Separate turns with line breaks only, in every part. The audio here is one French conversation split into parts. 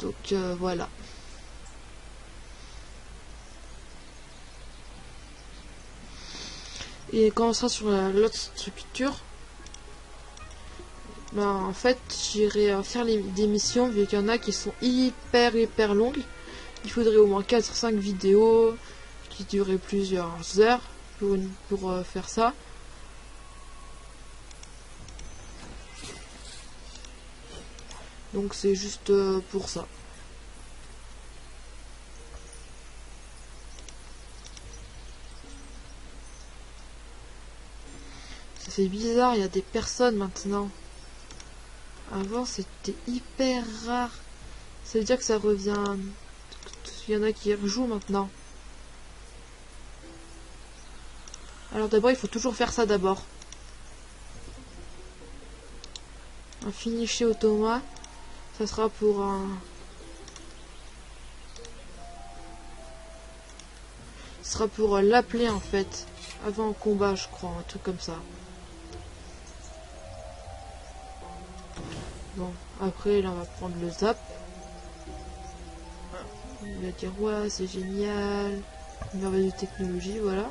Donc voilà. Et quand on sera sur l'autre structure, ben, en fait j'irai faire des missions, vu qu'il y en a qui sont hyper longues. Il faudrait au moins 4-5 vidéos qui dureraient plusieurs heures pour faire ça. Donc c'est juste pour ça. C'est bizarre, il y a des personnes maintenant. Avant c'était hyper rare. Ça veut dire que ça revient. Il y en a qui rejouent maintenant. Alors d'abord il faut toujours faire ça d'abord. Un finisher automate. Ça sera pour un. Ce sera pour l'appeler en fait. Avant le combat je crois, un truc comme ça. Bon, après là on va prendre le zap. On va dire ouais c'est génial, une merveille de technologie, voilà.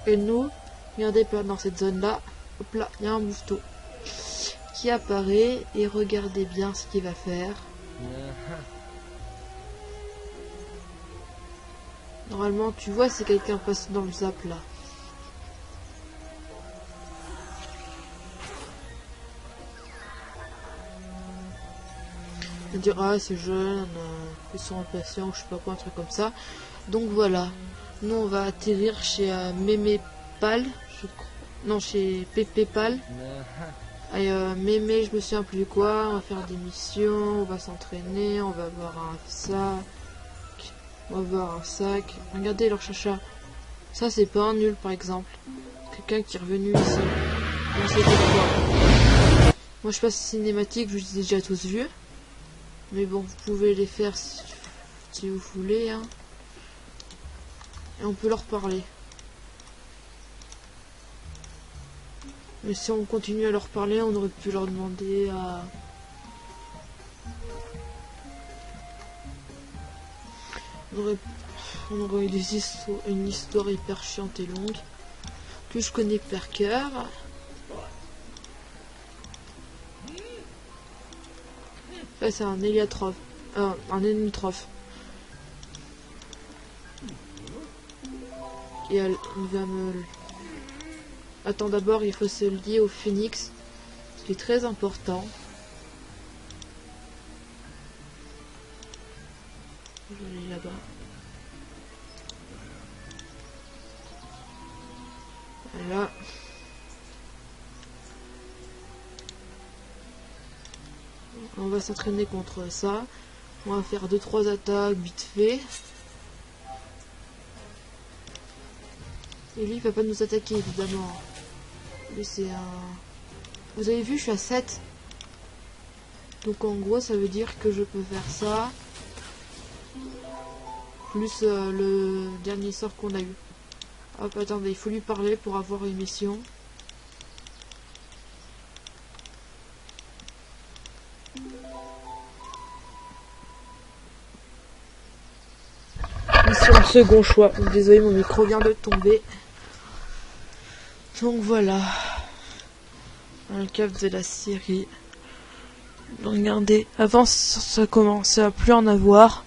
Et nous, regardez pas dans cette zone là, hop là, il y a un bouffetot qui apparaît et regardez bien ce qu'il va faire. Normalement tu vois si quelqu'un passe dans le zap là. On dira ah c'est jeune, ils sont impatients, je sais pas quoi, un truc comme ça. Donc voilà, nous on va atterrir chez Mémépal, je crois. Non, chez Pépépal. Et Mémé, je me souviens plus quoi, on va faire des missions, on va s'entraîner, on va avoir un sac. On va voir un sac. Regardez leur chacha. Ça c'est pas un nul par exemple. Quelqu'un qui est revenu ici. On sait pourquoi. Moi je passe cinématique, je les ai déjà tous vus. Mais bon, vous pouvez les faire si vous voulez. Hein. Et on peut leur parler. Mais si on continue à leur parler, on aurait pu leur demander à... On aurait une histoire hyper chiante et longue. Que je connais par cœur. Là, c'est un héliotrophe. Un énitrophe. Et il va me... Attends, d'abord, il faut se lier au phénix. Ce qui est très important. Je vais aller là-bas. Voilà. On va s'entraîner contre ça. On va faire 2-3 attaques vite fait. Et lui il va pas nous attaquer évidemment. Lui c'est un... Vous avez vu je suis à 7. Donc en gros ça veut dire que je peux faire ça. Plus le dernier sort qu'on a eu. Hop attendez, il faut lui parler pour avoir une mission. Mission second choix. Désolé mon micro vient de tomber. Donc voilà. Un cave de la Syrie. Regardez, avant ça commençait à plus en avoir.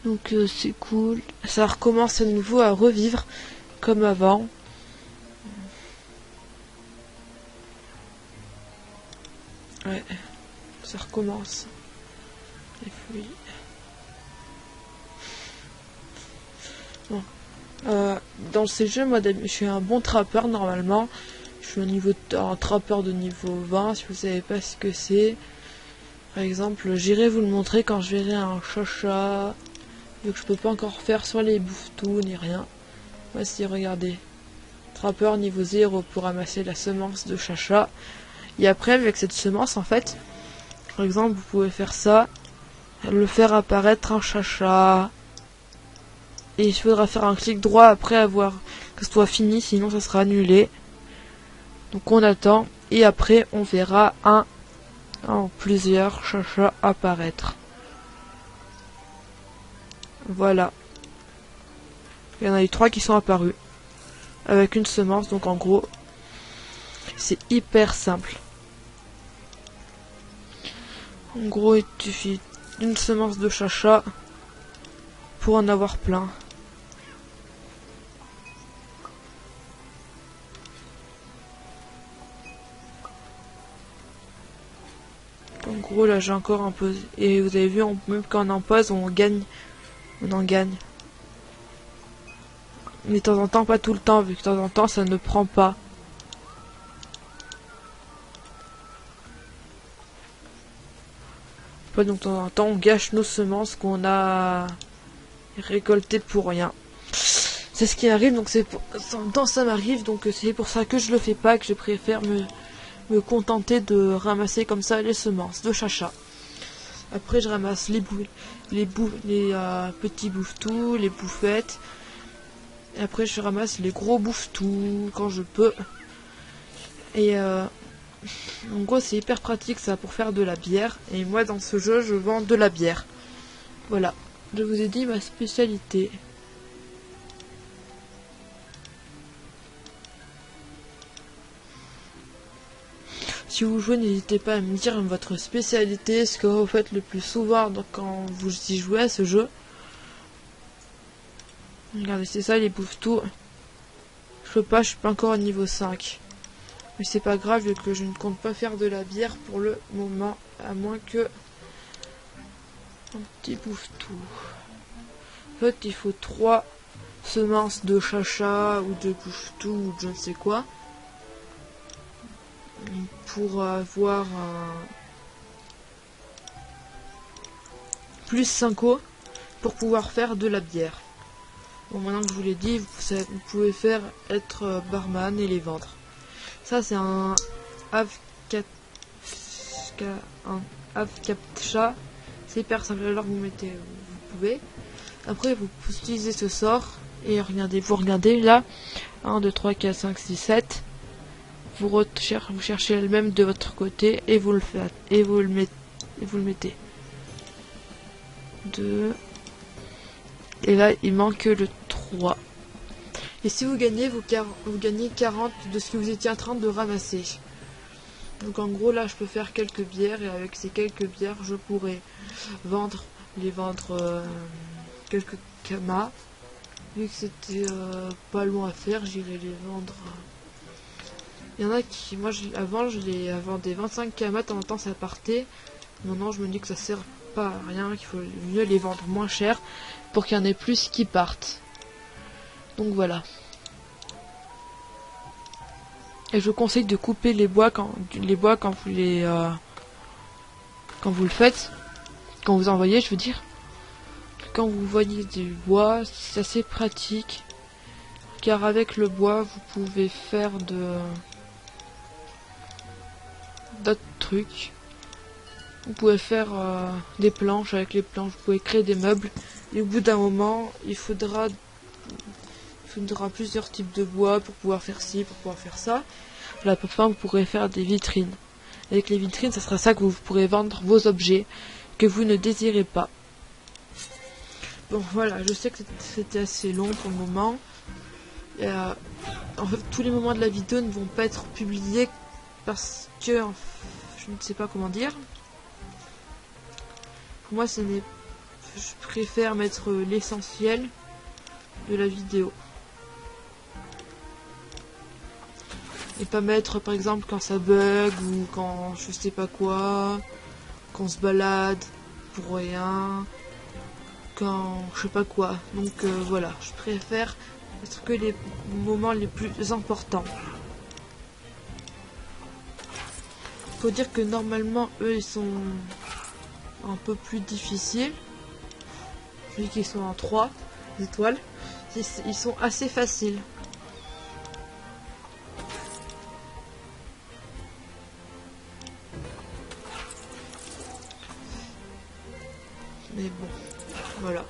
Donc c'est cool. Ça recommence à nouveau à revivre comme avant. Ouais, ça recommence. Les fouilles. Bon. Dans ces jeux, moi je suis un bon trappeur normalement. Je suis un trappeur de niveau 20, si vous savez pas ce que c'est. Par exemple, j'irai vous le montrer quand je verrai un chacha. Donc je peux pas encore faire soit les bouffetous ni rien. Voici, regardez. Trappeur niveau 0 pour ramasser la semence de chacha. Et après, avec cette semence, en fait, par exemple, vous pouvez faire ça. Le faire apparaître un chacha. Et il faudra faire un clic droit après avoir que ce soit fini, sinon ça sera annulé. Donc on attend. Et après, on verra un plusieurs chachas apparaître. Voilà. Il y en a eu 3 qui sont apparus. Avec une semence, donc en gros, c'est hyper simple. En gros, il suffit d'une semence de chacha pour en avoir plein. En gros, là j'ai encore un peu. Et vous avez vu, même quand on en pose, on gagne. On en gagne. Mais de temps en temps, pas tout le temps, vu que de temps en temps, ça ne prend pas. Donc de temps en temps, on gâche nos semences qu'on a récoltées pour rien. C'est ce qui arrive, donc c'est pour... Tant ça m'arrive, donc c'est pour ça que je le fais pas, que je préfère me contenter de ramasser comme ça les semences de chacha. Après je ramasse les petits bouffetous, les bouffettes. Et après je ramasse les gros bouffetous quand je peux. Et en gros c'est hyper pratique ça pour faire de la bière. Et moi dans ce jeu je vends de la bière. Voilà, je vous ai dit ma spécialité. Si vous jouez, n'hésitez pas à me dire votre spécialité, ce que vous faites le plus souvent quand vous y jouez à ce jeu. Regardez, c'est ça les bouffetous. Je suis pas encore au niveau 5. Mais c'est pas grave vu que je ne compte pas faire de la bière pour le moment, à moins que un petit bouffetou. En fait, il faut 3 semences de chacha ou de bouffetou ou de je ne sais quoi. Pour avoir plus 5 os pour pouvoir faire de la bière. Bon, maintenant que je vous l'ai dit, vous pouvez faire être barman et les vendre. Ça c'est un captcha. C'est hyper simple. Alors vous pouvez. Après vous utilisez ce sort et vous regardez là 1, 2, 3, 4, 5, 6, 7. Vous cherchez le même de votre côté et vous le faites et vous le mettez. 2 et là il manque le 3. Et si vous gagnez, vous gagnez 40 de ce que vous étiez en train de ramasser. Donc en gros là je peux faire quelques bières et avec ces quelques bières je pourrais vendre quelques camas. Vu que c'était pas loin à faire, j'irai les vendre. Il y en a qui, moi avant je les vendais 25 kamas, en même temps ça partait. Maintenant je me dis que ça sert pas à rien, qu'il faut mieux les vendre moins cher pour qu'il y en ait plus qui partent. Donc voilà. Et je vous conseille de couper les bois quand vous le faites, quand vous envoyez, je veux dire. Quand vous voyez du bois, c'est assez pratique, car avec le bois vous pouvez faire d'autres trucs. Vous pouvez faire des planches. Avec les planches vous pouvez créer des meubles, et au bout d'un moment il faudra plusieurs types de bois pour pouvoir faire ci, pour pouvoir faire ça. À la fin vous pourrez faire des vitrines. Avec les vitrines ça sera ça que vous pourrez vendre vos objets que vous ne désirez pas. Bon voilà, je sais que c'était assez long pour le moment. En fait tous les moments de la vidéo ne vont pas être publiés parce que je ne sais pas comment dire. Pour moi je préfère mettre l'essentiel de la vidéo. Et pas mettre par exemple quand ça bug ou quand je sais pas quoi, quand on se balade pour rien, quand je sais pas quoi. Donc voilà, je préfère mettre que les moments les plus importants. Faut dire que normalement eux ils sont un peu plus difficiles, vu qu'ils sont en 3 étoiles, ils sont assez faciles. Mais bon, voilà.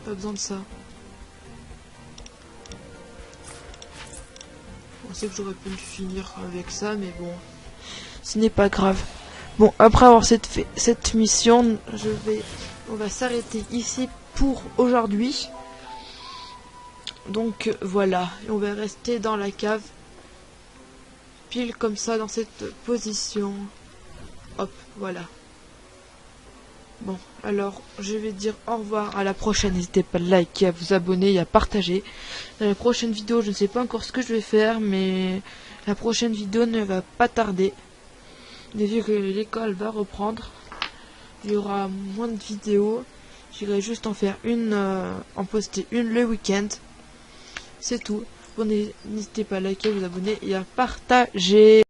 Pas besoin de ça. Bon, sais que j'aurais pu le finir avec ça, mais bon, ce n'est pas grave. Bon, après avoir cette mission, on va s'arrêter ici pour aujourd'hui. Donc voilà, on va rester dans la cave, pile comme ça, dans cette position. Hop, voilà. Bon, alors je vais dire au revoir, à la prochaine. N'hésitez pas à liker, à vous abonner et à partager. Dans la prochaine vidéo, je ne sais pas encore ce que je vais faire, mais la prochaine vidéo ne va pas tarder. Et vu que l'école va reprendre, il y aura moins de vidéos. J'irai juste en faire une, en poster une le week-end. C'est tout. Bon, n'hésitez pas à liker, à vous abonner et à partager.